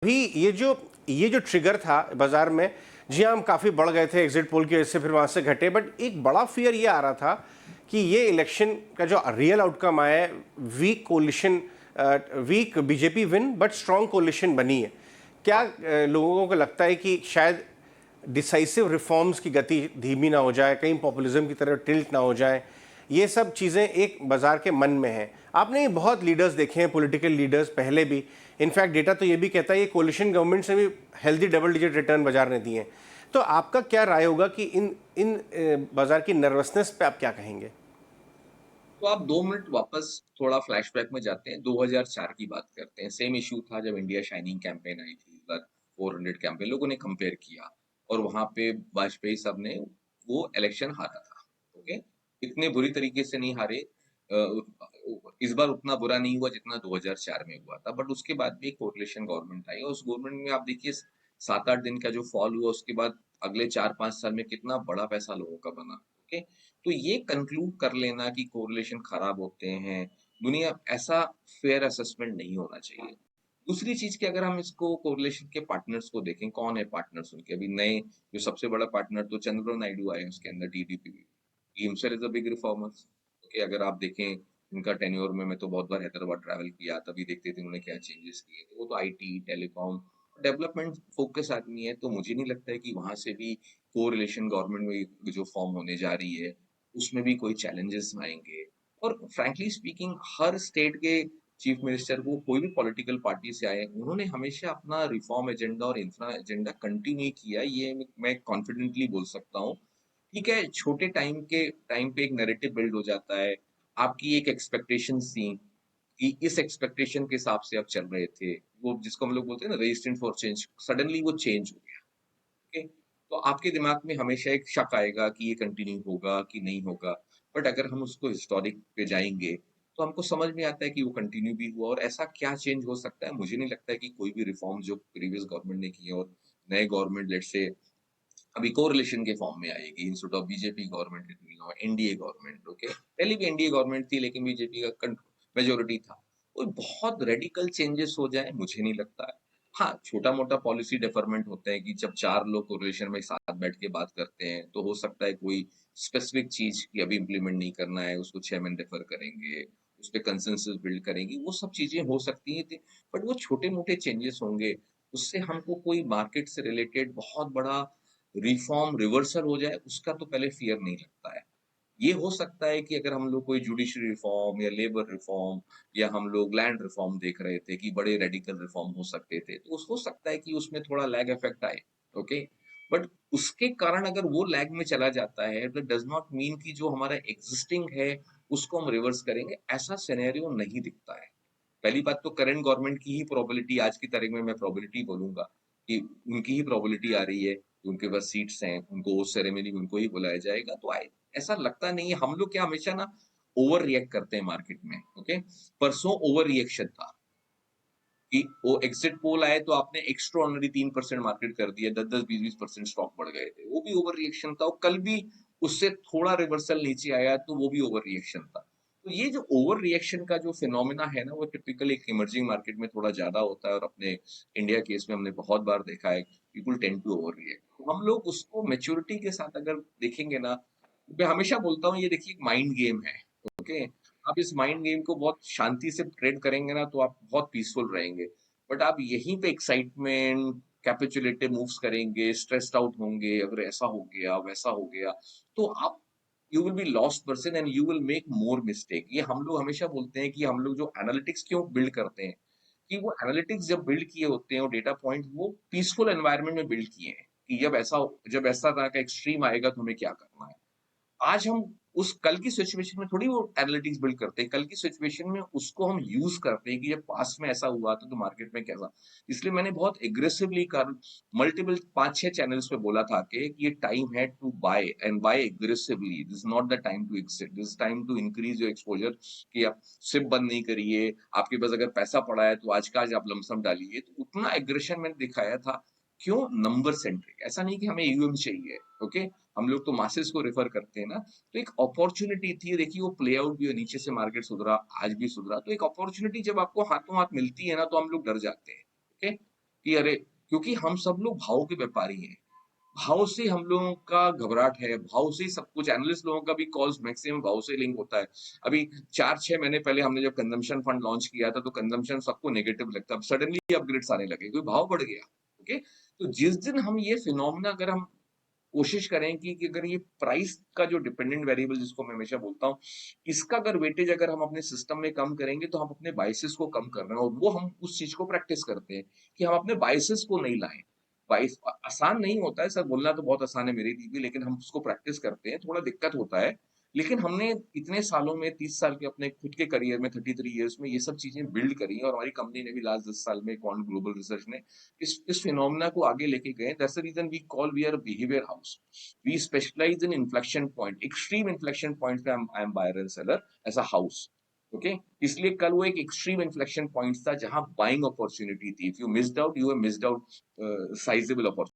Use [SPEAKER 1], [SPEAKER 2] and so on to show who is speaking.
[SPEAKER 1] अभी ये जो ट्रिगर था बाजार में, जी हाँ, हम काफ़ी बढ़ गए थे एग्जिट पोल की वजह से, फिर वहाँ से घटे, बट एक बड़ा फियर ये आ रहा था कि ये इलेक्शन का जो रियल आउटकम आया है, weak coalition, weak BJP win but strong coalition बनी है। क्या लोगों को लगता है कि शायद डिसाइसिव रिफॉर्म्स की गति धीमी ना हो जाए, कहीं पॉपुलिज्म की तरफ टिल्ट ना हो जाए? ये सब चीज़ें एक बाजार के मन में हैं। आपने बहुत लीडर्स देखे हैं, पॉलिटिकल लीडर्स पहले भी। इनफैक्ट डेटा तो ये भी कहता है ये कोलिशन गवर्नमेंट से भी हेल्दी डबल डिजिट रिटर्न बाजार ने दिए हैं। तो आपका क्या राय होगा कि इन इन बाजार की नर्वसनेस पे आप क्या कहेंगे?
[SPEAKER 2] तो आप 2 मिनट वापस थोड़ा फ्लैशबैक में जाते हैं, 2004 की बात करते हैं। सेम इश्यू था जब इंडिया शाइनिंग कैंपेन आई थी, 400 कैंपेन लोगों ने कंपेयर किया और वहाँ पे वाजपेयी साहब ने वो इलेक्शन हारा था, ओके? इतने बुरी तरीके से नहीं हारे। इस बार उतना बुरा नहीं हुआ जितना 2004 में हुआ था, बट उसके बाद भी एक कोalition गवर्नमेंट आई और उस गवर्नमेंट में आप देखिए 7-8 दिन का जो फॉल हुआ, उसके बाद अगले 4-5 साल में कितना बड़ा पैसा लोगों का बना, ओके? तो ये कंक्लूड कर लेना कि कोरिलेशन खराब होते हैं, दुनिया ऐसा फेयर असेसमेंट नहीं होना चाहिए। दूसरी चीज कि अगर हम इसको कोरिलेशन के पार्टनर्स को देखें, कौन है पार्टनर्स उनके? अभी नए जो सबसे बड़ा पार्टनर तो चंद्रबाबू नायडू आए उसके अंदर, TDP. He himself is a big reformers. Okay, अगर आप देखें इनका टेन्योर में, मैं तो बहुत बार हैदराबाद ट्रैवल किया, तभी देखते थे उन्होंने क्या चेंजेस किए। तो वो तो आईटी, टेलीकॉम, डेवलपमेंट फोकस आदमी है, तो मुझे नहीं लगता है कि वहां से भी कोरिलेशन गवर्नमेंट में जो फॉर्म होने जा रही है उसमें भी कोई चैलेंजेस आएंगे। और फ्रैंकली स्पीकिंग, हर स्टेट के चीफ मिनिस्टर, वो कोई भी पॉलिटिकल पार्टी से आए, उन्होंने हमेशा अपना रिफॉर्म एजेंडा और इंफ्रा एजेंडा कंटिन्यू किया, ये मैं कॉन्फिडेंटली बोल सकता हूँ। ठीक है, छोटे टाइम पे एक नैरेटिव बिल्ड हो जाता है, आपकी एक एक्सपेक्टेशन थी कि इस एक्सपेक्टेशन के हिसाब से आप चल रहे थे, वो जिसको हम लोग बोलते हैं ना रेजिस्टेंट फॉर चेंज, सडनली वो चेंज हो गया। ओके, तो आपके दिमाग में हमेशा एक शक आएगा कि ये कंटिन्यू होगा कि नहीं होगा। बट अगर हम उसको हिस्टोरिक पे जाएंगे तो हमको समझ में आता है कि वो कंटिन्यू भी हुआ, और ऐसा क्या चेंज हो सकता है? मुझे नहीं लगता है कि कोई भी रिफॉर्म जो प्रीवियस गवर्नमेंट ने किए और नए गवर्नमेंट लेट से अभी कोरिलेशन के फॉर्म में आएगी instead of BJP government, NDA government. Okay, पहले भी एनडीए गवर्नमेंट थी लेकिन बीजेपी का मेजोरिटी था। कोई बहुत रेडिकल चेंजेस हो जाए मुझे नहीं लगता है। हाँ, छोटा मोटा पॉलिसी डेफरमेंट होते हैं कि जब 4 लोग कोरिलेशन में साथ बैठ के बात करते हैं तो हो सकता है कोई स्पेसिफिक चीज की अभी इम्प्लीमेंट नहीं करना है, उसको चेयरमैन डेफर करेंगे, उस पर कंसेंसस बिल्ड करेंगे, वो सब चीजें हो सकती हैं। बट वो छोटे मोटे चेंजेस होंगे, उससे हमको कोई मार्केट से रिलेटेड बहुत बड़ा रिफॉर्म रिवर्सल हो जाए उसका तो पहले फियर नहीं लगता है। ये हो सकता है कि अगर हम लोग कोई जुडिशरी रिफॉर्म या लेबर रिफॉर्म या हम लोग लैंड रिफॉर्म देख रहे थे कि बड़े रेडिकल रिफॉर्म हो सकते थे, तो हो सकता है कि उसमें थोड़ा लैग इफेक्ट आए। ओके, बट उसके कारण अगर वो लैग में चला जाता है तो डज नॉट मीन कि जो हमारा एग्जिस्टिंग है उसको हम रिवर्स करेंगे, ऐसा सिनेरियो नहीं दिखता है। पहली बात तो करंट गवर्नमेंट की ही प्रोबेबिलिटी, आज की तारीख में मैं प्रोबेबिलिटी बोलूंगा कि उनकी ही प्रोबेबिलिटी आ रही है, उनके पास सीट्स हैं, उनको उस सेरेमनी में उनको ही बुलाया जाएगा, तो आई ऐसा लगता नहीं है। हम लोग क्या हमेशा ना ओवर रिएक्ट करते हैं मार्केट में। ओके, परसों ओवर रिएक्शन था कि वो एग्जिट पोल आए तो आपने एक्स्ट्रा ऑर्डिनरी 3% मार्केट कर दिया, 10-10, 20-20% स्टॉक बढ़ गए थे, वो भी ओवर रिएक्शन था। और कल भी उससे थोड़ा रिवर्सल नीचे आया तो वो भी ओवर रिएक्शन था। तो ये जो ओवर रिएक्शन का जो फिनोमिना है ना, वो टिपिकली एक इमर्जिंग मार्केट में थोड़ा ज्यादा होता है, और अपने इंडिया केस में हमने बहुत बार देखा है people tend to over react. तो हम लोग उसको मेच्योरिटी के साथ अगर देखेंगे ना, मैं हमेशा बोलता हूँ ये देखिए एक माइंड गेम है। ओके, आप इस माइंड गेम को बहुत शांति से ट्रेड करेंगे ना तो आप बहुत पीसफुल रहेंगे। बट आप यहीं पे एक्साइटमेंट, कैपिचुलेटिव मूव्स करेंगे, स्ट्रेस्ड आउट होंगे, अगर ऐसा हो गया वैसा हो गया, तो आप you will be lost person and you will make more mistake. ये हम लोग हमेशा बोलते हैं कि हम लोग जो एनालिटिक्स क्यों बिल्ड करते हैं, कि वो एनालिटिक्स जब बिल्ड किए होते हैं और डेटा पॉइंट वो पीसफुल एनवायरनमेंट में बिल्ड किए हैं कि जब ऐसा तरह का एक्सट्रीम आएगा तो हमें क्या करना है। आज हम उस कल की सिचुएशन में थोड़ी वो एनालिटिक्स बिल्ड करते हैं, कल की सिचुएशन में उसको हम यूज करते हैं कि जब पास्ट में ऐसा हुआ था तो मार्केट में कैसा। इसलिए मैंने बहुत एग्रेसिवली कर मल्टीपल 5-6 चैनल्स पे बोला था कि ये टाइम है to buy and buy aggressively, this is not the time to exit, this time to increase your exposure. कि आप सिप बंद नहीं करिए, आपके पास अगर पैसा पड़ा है तो आज का आज आप लमसम डालिए। तो उतना एग्रेशन मैंने दिखाया था। क्यों? नंबर सेंट्रिक, ऐसा नहीं कि हमें यूएम चाहिए। ओके, हम लोग तो मासेस को रेफर करते हैं ना। तो एक अपॉर्चुनिटी थी, देखिए वो प्ले आउट भी हुआ, नीचे से मार्केट सुधरा, आज भी सुधरा। तो एक अपॉर्चुनिटी जब आपको हाथों हाथ मिलती है ना तो हम लोग डर जाते हैं। ओके, कि अरे, क्योंकि हम सब लोग भाव के व्यापारी हैं। भाव से हम लोगों का घबराहट है, भाव से ही सब कुछ, एनालिस्ट लोगों का भी कॉल्स मैक्सिमम भाव से लिंक होता है। अभी 4-6 महीने पहले हमने जब कंजम्पशन फंड लॉन्च किया था, तो कंजम्पशन सबको नेगेटिव लगता है। अब सडनली अपग्रेड्स आने लगे, क्योंकि भाव बढ़ गया। ओके? तो जिस दिन हम ये फिनोमेना, अगर हम कोशिश करें कि अगर ये प्राइस का जो डिपेंडेंट वेरिएबल जिसको मैं हमेशा बोलता हूँ, इसका अगर वेटेज अगर हम अपने सिस्टम में कम करेंगे, तो हम अपने बायसेस को कम कर रहे हैं, और वो हम उस चीज को प्रैक्टिस करते हैं कि हम अपने बायसेस को नहीं लाएं। बाइस आसान नहीं होता है सर, बोलना तो बहुत आसान है मेरे लिए भी, लेकिन हम उसको प्रैक्टिस करते हैं, थोड़ा दिक्कत होता है। लेकिन हमने इतने सालों में, 30 साल के अपने खुद के करियर में, 33 इयर्स में ये सब चीजें बिल्ड करी हैं, और हमारी कंपनी ने भी लास्ट 10 साल में क्वांट ग्लोबल रिसर्च ने इस फिनोमेना को आगे लेके गए। That's the reason we call we are behaviour house. We specialize in inflection point, extreme inflection point पे I am buyer and seller as a house. Okay, इसलिए कल वो एक एक्सट्रीम इन्फ्लेक्शन पॉइंट था जहां बाइंग अपॉर्चुनिटी थी। If you missed out, you have missed out sizeable opportunity.